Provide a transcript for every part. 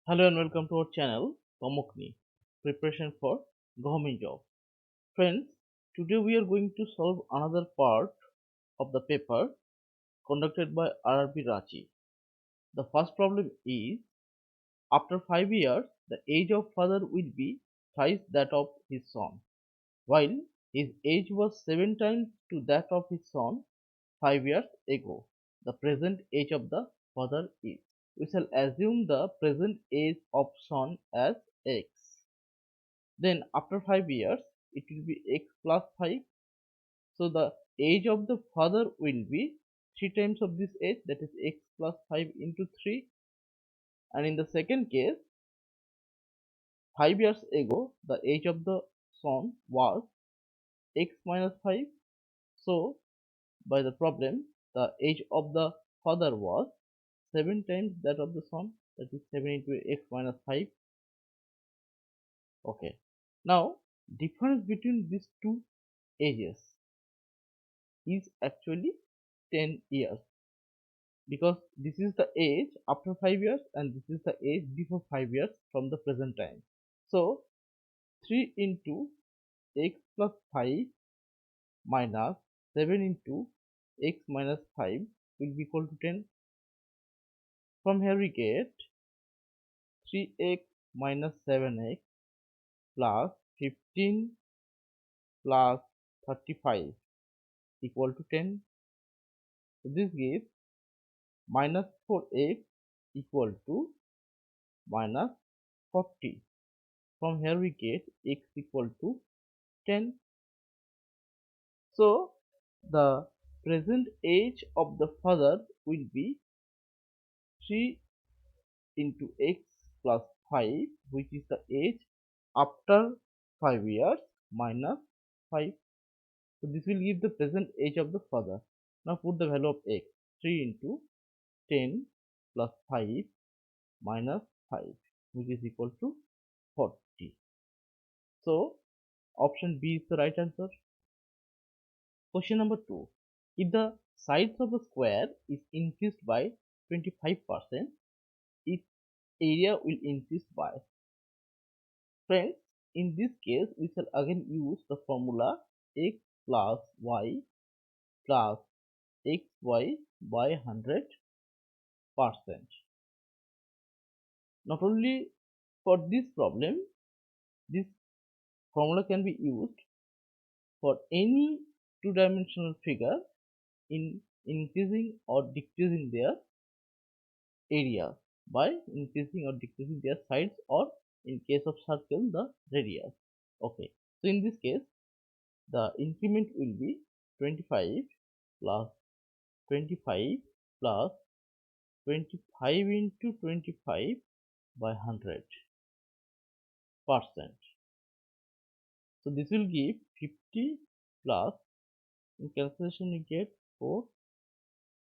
Hello and welcome to our channel Tomokni Preparation for Government Job. Friends, today we are going to solve another part of the paper conducted by RRB Ranchi. The first problem is after 5 years the age of father will be thrice that of his son, while his age was 7 times to that of his son 5 years ago. The present age of the father is. We shall assume the present age of son as x. Then after 5 years it will be x plus 5. So the age of the father will be 3 times of this age, that is x plus 5 into 3. And in the second case, 5 years ago the age of the son was x minus 5. So by the problem the age of the father was 7 times that of the son, that is 7 into x minus 5. Okay, now difference between these two ages is actually 10 years, because this is the age after 5 years and this is the age before 5 years from the present time. So 3 into x plus 5 minus 7 into x minus 5 will be equal to 10. From here we get 3x minus 7x plus 15 plus 35 equal to 10. So this gives minus 4x equal to minus 40. From here we get x equal to 10. So the present age of the father will be 3 into x plus 5, which is the age after 5 years minus 5. So this will give the present age of the father. Now put the value of x. 3 into 10 plus 5 minus 5, which is equal to 40. So option B is the right answer. Question number 2. If the size of a square is increased by 25%, its area will increase by. Friends, in this case, we shall again use the formula x plus y plus xy by 100%. Not only for this problem, this formula can be used for any two-dimensional figure in increasing or decreasing their area by increasing or decreasing their sides, or in case of circle the radius. Okay, so in this case the increment will be 25 plus 25 plus 25 into 25 by 100%. So this will give 50 plus, in calculation we get 4.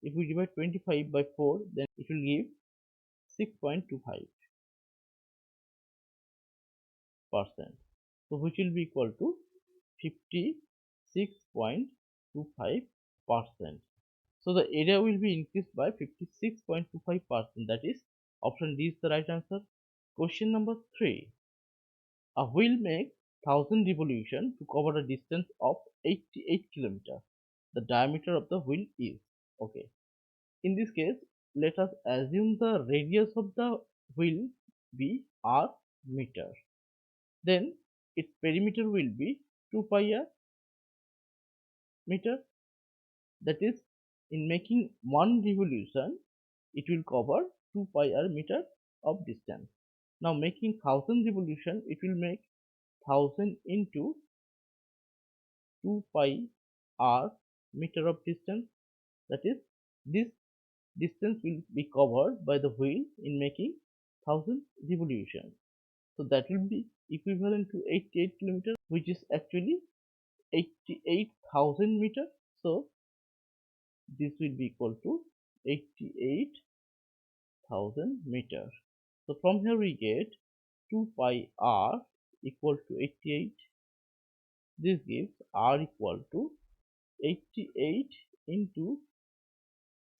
If we divide 25 by 4, then it will give 6.25%. So which will be equal to 56.25%. So the area will be increased by 56.25%. That is option D is the right answer. Question number 3. A wheel makes 1000 revolutions to cover a distance of 88 km. The diameter of the wheel is. Okay. In this case, let us assume the radius of the wheel be r meter. Then its perimeter will be 2 pi r meter. That is, in making one revolution, it will cover 2 pi r meter of distance. Now making 1000 revolution, it will make 1000 into 2 pi r meter of distance. That is, this distance will be covered by the wheel in making 1000 revolutions. So that will be equivalent to 88 kilometers, which is actually 88,000 meters. So this will be equal to 88,000 meters. So from here we get 2 pi r equal to 88. This gives r equal to 88 into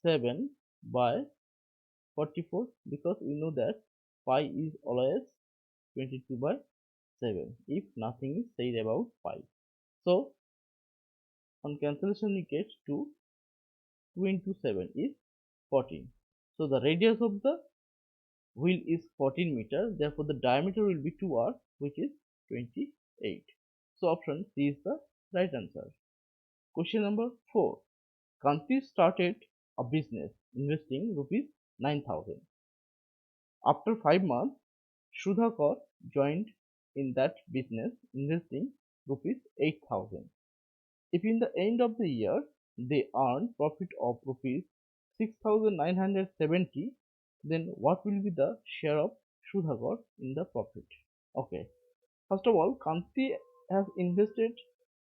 7 by 44, because we know that pi is always 22 by 7 if nothing is said about pi. So on cancellation we get 2 into 7 is 14. So the radius of the wheel is 14 meters, therefore the diameter will be 2r, which is 28. So option C is the right answer. Question number 4. Kanti started a business investing rupees 9,000. After 5 months, Sudhakar joined in that business investing rupees 8,000. If in the end of the year they earn profit of rupees 6,970, then what will be the share of Sudhakar in the profit? Okay, first of all, Kanti has invested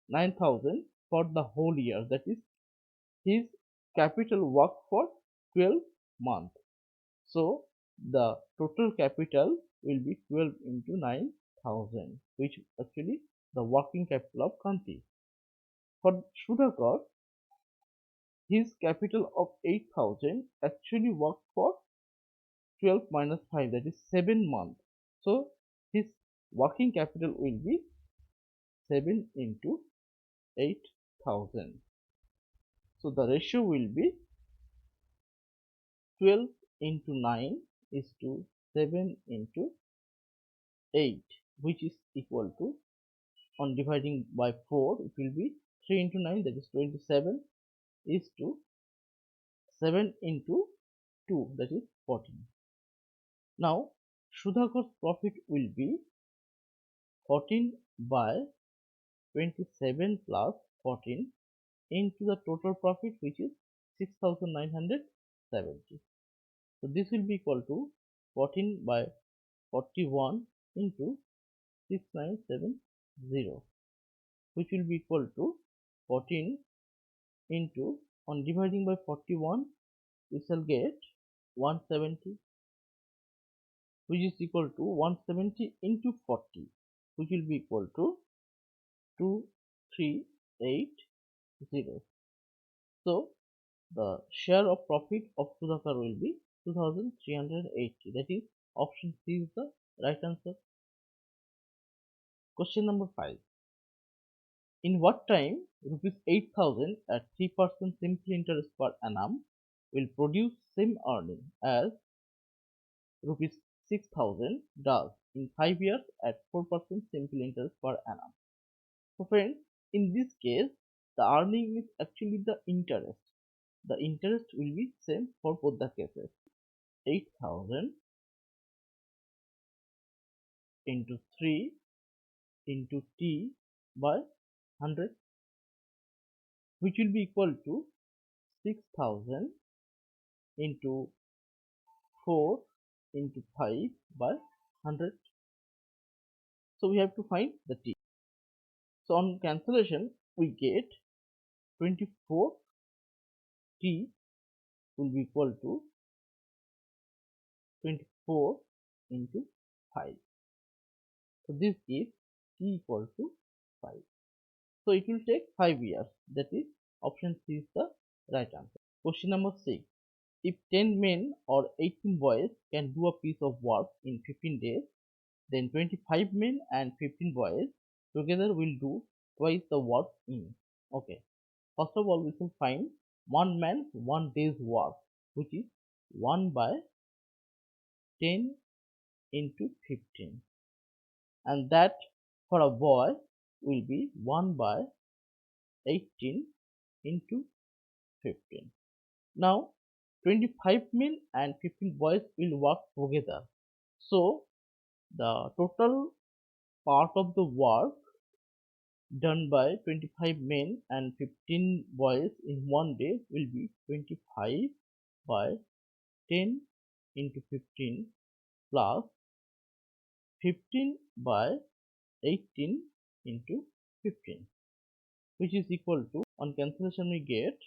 9,000 for the whole year, that is his capital worked for 12 months. So the total capital will be 12 into 9,000, which actually the working capital of Kanti. For Sudhakar, his capital of 8,000 actually worked for 12 minus 5, that is 7 months. So his working capital will be 7 into 8,000. So the ratio will be 12 into 9 is to 7 into 8, which is equal to, on dividing by 4, it will be 3 into 9, that is 27, is to 7 into 2, that is 14. Now Sudhakar's profit will be 14 by 27 plus 14 into the total profit, which is 6,970. So this will be equal to 14 by 41 into 6970, which will be equal to 14 into, on dividing by 41, we shall get 170, which is equal to 170 into 40, which will be equal to 2380. So the share of profit of Sudhakar will be 2,380. That is option C is the right answer. Question number 5. In what time rupees 8,000 at 3% simple interest per annum will produce same earning as rupees 6,000 does in 5 years at 4% simple interest per annum? So friends, in this case the earning is actually the interest. The interest will be same for both the cases. 8,000 into 3 into t by 100, which will be equal to 6,000 into 4 into 5 by 100. So we have to find the t. So on cancellation we get 24 t will be equal to 24 into 5. So this is t equal to 5. So it will take 5 years. That is option C is the right answer. Question number 6. If 10 men or 18 boys can do a piece of work in 15 days, then 25 men and 15 boys together will do twice the work in. Okay. First of all, we shall find one man's 1 day's work, which is 1 by 10 into 15, and that for a boy will be 1 by 18 into 15. Now 25 men and 15 boys will work together, so the total part of the work done by 25 men and 15 boys in 1 day will be 25 by 10 into 15 plus 15 by 18 into 15, which is equal to, on cancellation we get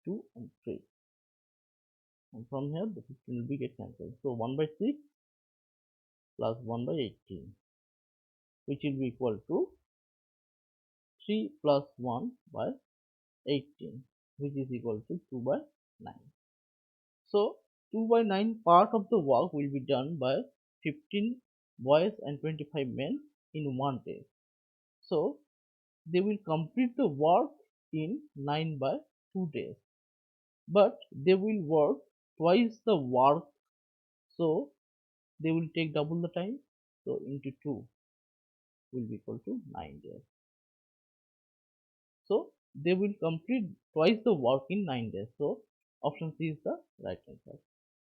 2 and 3, and from here the 15 will be get cancelled. So 1 by 6 plus 1 by 18, which will be equal to 3 plus 1 by 18, which is equal to 2 by 9. So 2 by 9 part of the work will be done by 15 boys and 25 men in one day. So they will complete the work in 9 by 2 days. But they will work twice the work, so they will take double the time. So into 2 will be equal to 9 days. So they will complete twice the work in 9 days. So option C is the right answer.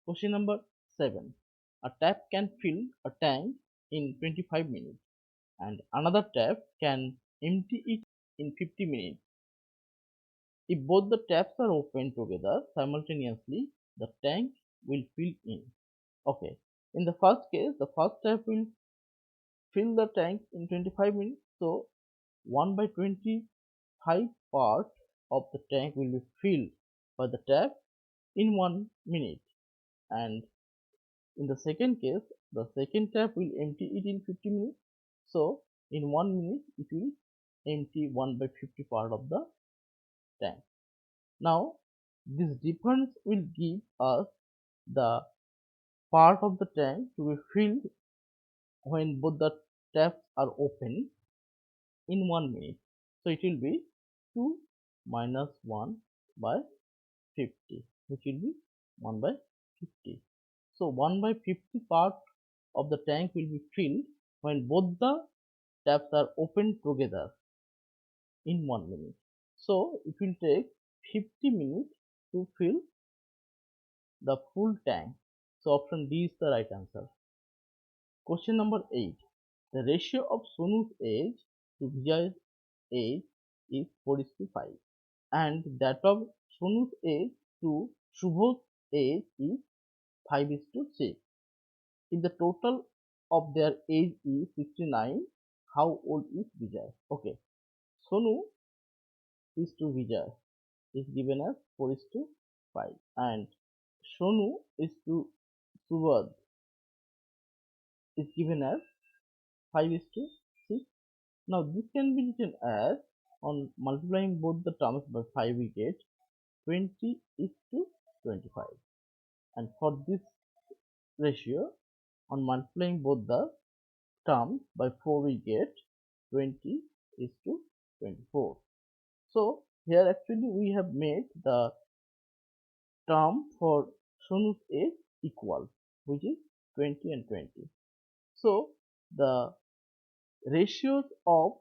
Question number 7. A tap can fill a tank in 25 minutes and another tap can empty it in 50 minutes. If both the taps are open together simultaneously, the tank will fill in. Okay. In the first case, the first tap will fill the tank in 25 minutes. So 1 by 25 part of the tank will be filled by the tap in 1 minute. And in the second case, the second tap will empty it in 50 minutes. So in 1 minute, it will empty 1 by 50 part of the tank. Now this difference will give us the part of the tank to be filled when both the taps are open in 1 minute. So it will be 2 minus 1 by 50, which will be 1 by 50. So 1 by 50 part of the tank will be filled when both the taps are open together in 1 minute. So it will take 50 minutes to fill the full tank. So option D is the right answer. Question number 8. The ratio of Sonu's age to Vijay's age is 4:5 and that of Sonu's age to Shubho's age is 5:6. If the total of their age is 69, how old is Vijay? Okay, Sonu is to Vijay is given as 4:5 and Sonu is to Subodh is given as 5:6. Now this can be written as, on multiplying both the terms by 5 we get 20:25, and for this ratio on multiplying both the terms by 4 we get 20:24. So here actually we have made the term for Sonu's age equal, which is 20 and 20. So the ratios of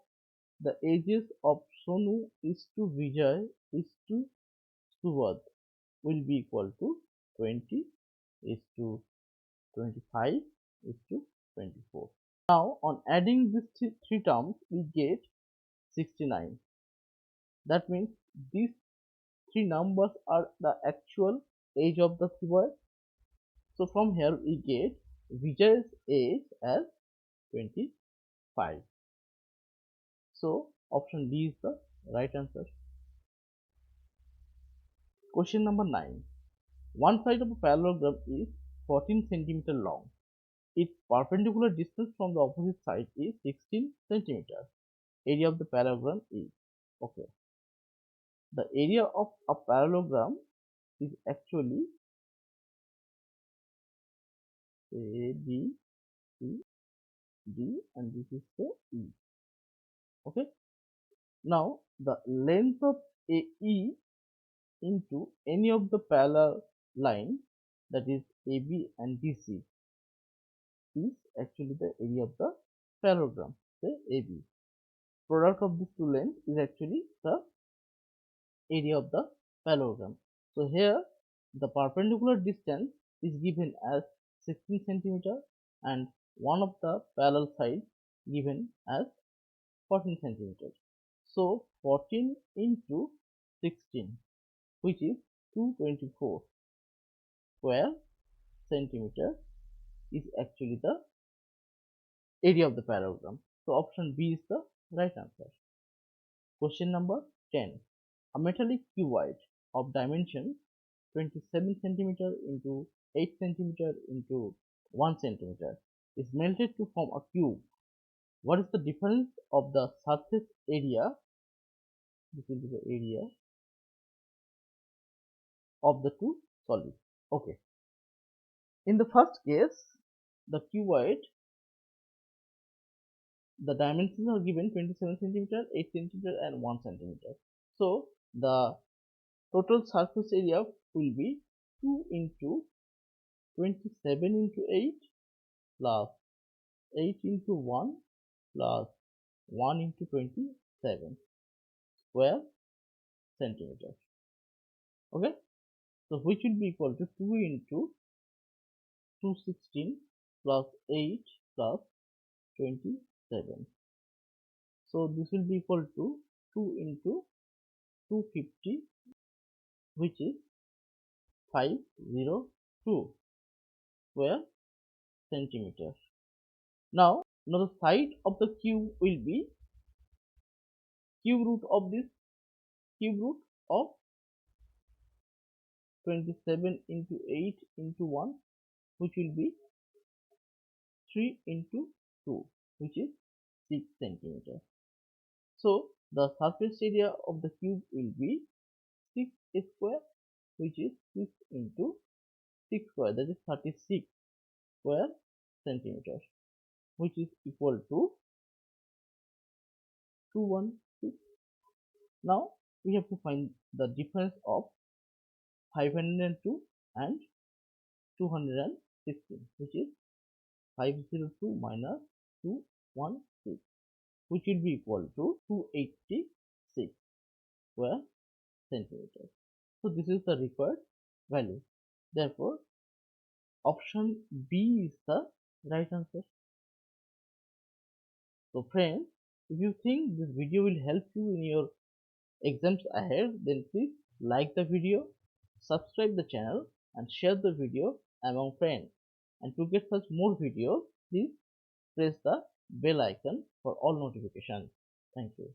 the ages of Sonu is to Vijay is to Subodh will be equal to 20 is to 25 is to 24. Now on adding these three terms we get 69. That means these three numbers are the actual age of the boy. So from here we get Vijay's age as 25. So option D is the right answer. Question number 9. One side of a parallelogram is 14 cm long. Its perpendicular distance from the opposite side is 16 cm. Area of the parallelogram is, okay, the area of a parallelogram is actually A, B, C, D, and this is the E. Okay. Now the length of AE into any of the parallel line, that is AB and DC, is actually the area of the parallelogram, say AB. Product of these two lengths is actually the area of the parallelogram. So here the perpendicular distance is given as 16 cm and one of the parallel sides given as 14 cm. So 14 into 16, which is 224 square centimeter, is actually the area of the parallelogram. So option B is the right answer. Question number 10. A metallic cuboid of dimension 27 cm into 8 cm into 1 cm is melted to form a cube. What is the difference of the surface area? This will be the area of the two solids. Okay. In the first case, the cuboid, the dimensions are given 27 centimeter, 8 centimeter, and 1 centimeter. So the total surface area will be 2 into 27 into 8 plus 8 into 1 plus 1 into 27 square centimeter. Okay, so which will be equal to 2 into 216 plus 8 plus 27. So this will be equal to 2 into 250, which is 502 square centimeter. Now the side of the cube will be cube root of this cube root of 27 into 8 into 1, which will be 3 into 2, which is 6 centimeter. So the surface area of the cube will be 6 square, which is 6 into 6 square, that is 36 square centimeter, which is equal to 216. Now we have to find the difference of 502 and 216, which is 502 minus 216, which will be equal to 286 square centimeter. So this is the required value. Therefore, option B is the right answer. So friends, if you think this video will help you in your exams ahead, then please like the video, subscribe the channel, and share the video among friends. And to get such more videos, please press the bell icon for all notifications. Thank you.